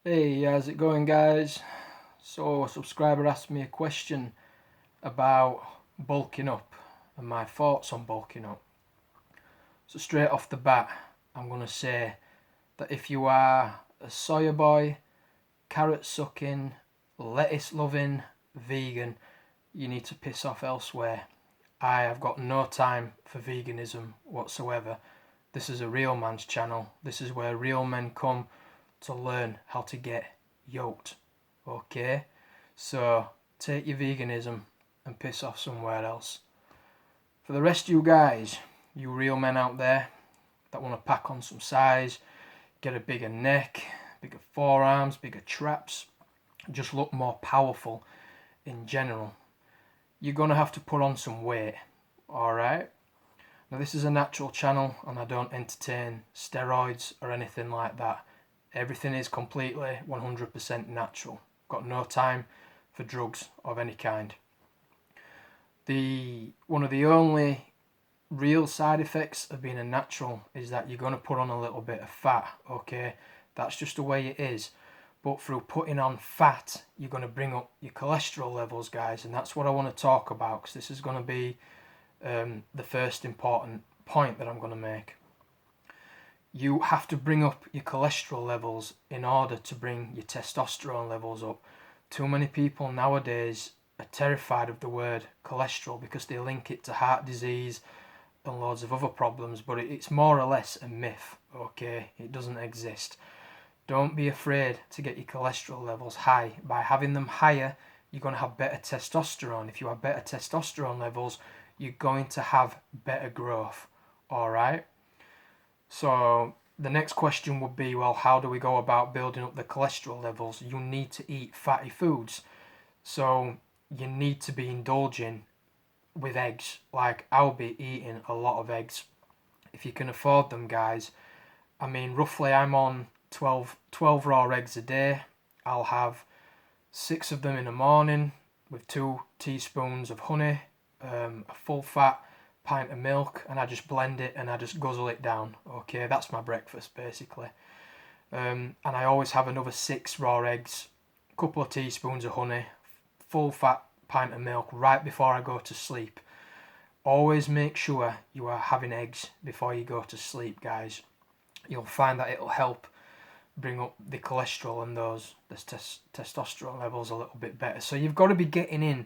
Hey, how's it going, guys? So, a subscriber asked me a question about bulking up and my thoughts on bulking up. So, straight off the bat, I'm going to say that if you are a soya boy, carrot sucking, lettuce loving, vegan, you need to piss off elsewhere. I have got no time for veganism whatsoever. This is a real man's channel. This is where real men come to learn how to get yoked. Okay? So take your veganism and piss off somewhere else. For the rest of you guys, you real men out there that want to pack on some size, get a bigger neck, bigger forearms, bigger traps, just look more powerful in general, you're going to have to put on some weight. Alright? Now, this is a natural channel and I don't entertain steroids or anything like that. Everything is completely 100% natural. Got no time for drugs of any kind. One of the only real side effects of being a natural is that you're going to put on a little bit of fat, okay? That's just the way it is. But through putting on fat, you're going to bring up your cholesterol levels, guys, and that's what I want to talk about, because this is going to be the first important point that I'm going to make. You have to bring up your cholesterol levels in order to bring your testosterone levels up. Too many people nowadays are terrified of the word cholesterol because they link it to heart disease and loads of other problems, but it's more or less a myth, okay? It doesn't exist. Don't be afraid to get your cholesterol levels high. By having them higher, you're going to have better testosterone. If you have better testosterone levels, you're going to have better growth. Alright? So the next question would be, well, how do we go about building up the cholesterol levels? You need to eat fatty foods. So you need to be indulging with eggs. Like, I'll be eating a lot of eggs. If you can afford them, guys. I mean, roughly I'm on 12 raw eggs a day. I'll have 6 of them in the morning with 2 teaspoons of honey, a full fat pint of milk, and I just blend it and I just guzzle it down. Okay, that's my breakfast basically. And I always have another 6 raw eggs, a couple of teaspoons of honey, full fat pint of milk right before I go to sleep. Always make sure you are having eggs before you go to sleep, guys. You'll find that it'll help bring up the cholesterol and the testosterone levels a little bit better. So you've got to be getting in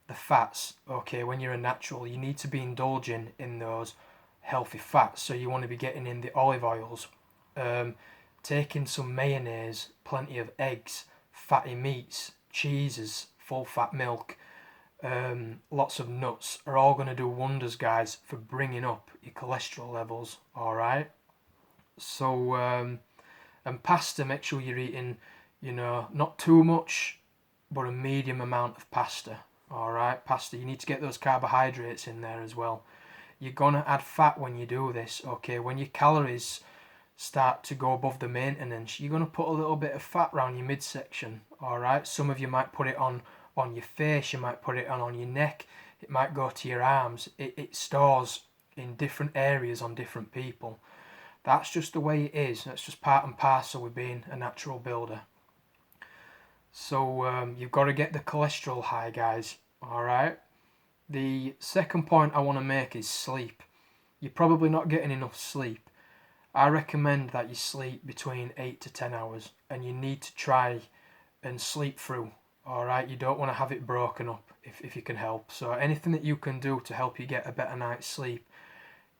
the fats, okay? When you're a natural, you need to be indulging in those healthy fats. So you want to be getting in the olive oils, taking some mayonnaise, plenty of eggs, fatty meats, cheeses, full fat milk, lots of nuts are all going to do wonders, guys, for bringing up your cholesterol levels. All right. So and pasta, make sure you're eating, not too much, but a medium amount of pasta. All right, pasta. You need to get those carbohydrates in there as well. You're gonna add fat when you do this. Okay, when your calories start to go above the maintenance, you're gonna put a little bit of fat around your midsection. All right. Some of you might put it on your face. You might put it on your neck. It might go to your arms. It stores in different areas on different people. That's just the way it is. That's just part and parcel with being a natural builder. So you've got to get the cholesterol high, guys. Alright? The second point I want to make is sleep. You're probably not getting enough sleep. I recommend that you sleep between 8 to 10 hours, and you need to try and sleep through. Alright? You don't want to have it broken up if you can help. So anything that you can do to help you get a better night's sleep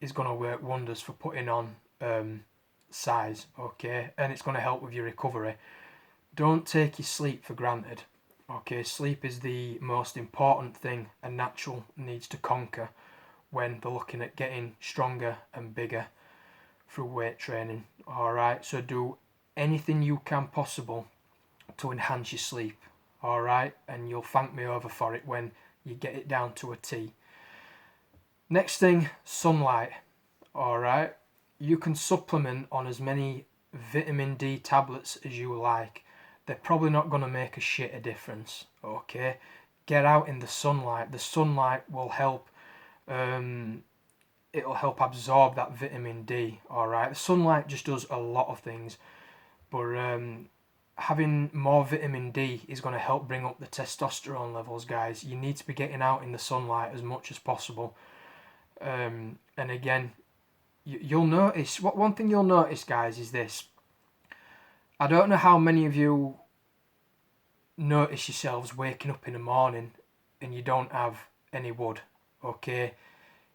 is going to work wonders for putting on size, okay? And it's going to help with your recovery. Don't take your sleep for granted, okay? Sleep is the most important thing a natural needs to conquer when they're looking at getting stronger and bigger through weight training. Alright, so do anything you can possible to enhance your sleep, alright? And you'll thank me over for it when you get it down to a T. Next thing, sunlight. Alright, you can supplement on as many vitamin D tablets as you like. They're probably not going to make a shit of difference, okay? Get out in the sunlight. The sunlight will help, it'll help absorb that vitamin D, alright? The sunlight just does a lot of things, but having more vitamin D is going to help bring up the testosterone levels, guys. You need to be getting out in the sunlight as much as possible. And again, you'll notice, one thing you'll notice, guys, is this. I don't know how many of you notice yourselves waking up in the morning and you don't have any wood, okay?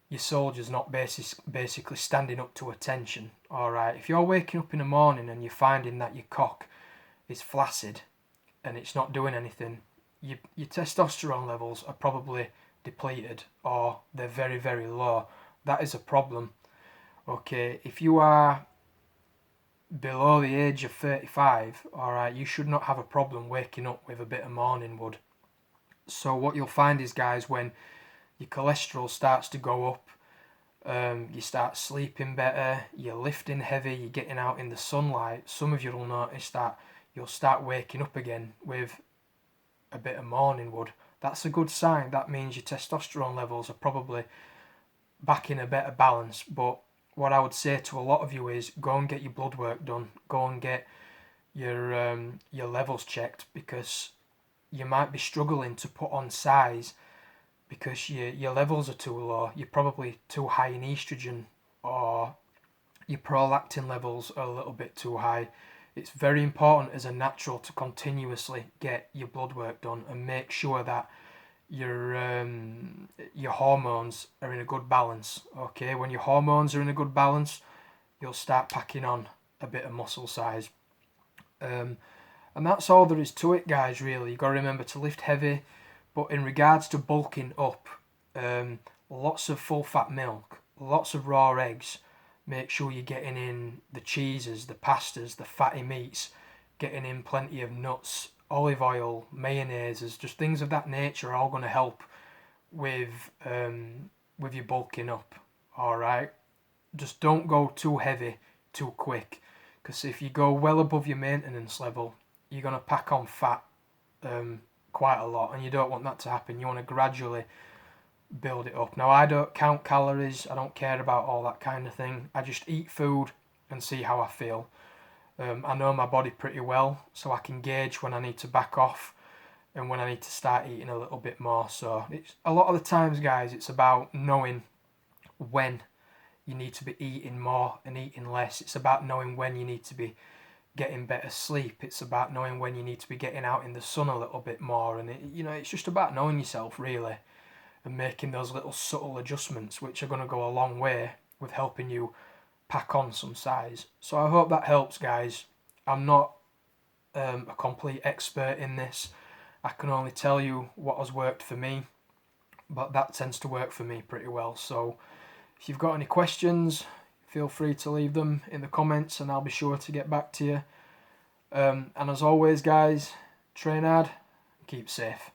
Your soldier's not basically standing up to attention, alright? If you're waking up in the morning and you're finding that your cock is flaccid and it's not doing anything, your testosterone levels are probably depleted or they're very, very low. That is a problem, okay? If you are below the age of 35, alright, you should not have a problem waking up with a bit of morning wood. So what you'll find is, guys, when your cholesterol starts to go up, you start sleeping better, you're lifting heavy, you're getting out in the sunlight, some of you will notice that you'll start waking up again with a bit of morning wood. That's a good sign. That means your testosterone levels are probably back in a better balance. But what I would say to a lot of you is go and get your blood work done. Go and get your levels checked, because you might be struggling to put on size because your levels are too low. You're probably too high in estrogen, or your prolactin levels are a little bit too high. It's very important as a natural to continuously get your blood work done and make sure that your hormones are in a good balance. Okay, when your hormones are in a good balance, you'll start packing on a bit of muscle size. And that's all there is to it, guys, really. You've got to remember to lift heavy. But in regards to bulking up, lots of full fat milk, lots of raw eggs. Make sure you're getting in the cheeses, the pastas, the fatty meats, getting in plenty of nuts, olive oil, mayonnaises, just things of that nature are all going to help with your bulking up. Alright? Just don't go too heavy too quick, because if you go well above your maintenance level, you're going to pack on fat quite a lot, and you don't want that to happen. You want to gradually build it up. Now, I don't count calories, I don't care about all that kind of thing. I just eat food and see how I feel. I know my body pretty well, so I can gauge when I need to back off and when I need to start eating a little bit more. So it's a lot of the times, guys, it's about knowing when you need to be eating more and eating less. It's about knowing when you need to be getting better sleep. It's about knowing when you need to be getting out in the sun a little bit more, and it's just about knowing yourself, really, and making those little subtle adjustments, which are going to go a long way with helping you pack on some size. So I hope that helps, guys. I'm not a complete expert in this. I can only tell you what has worked for me, but that tends to work for me pretty well. So if you've got any questions, feel free to leave them in the comments and I'll be sure to get back to you. And as always, guys, train hard, keep safe.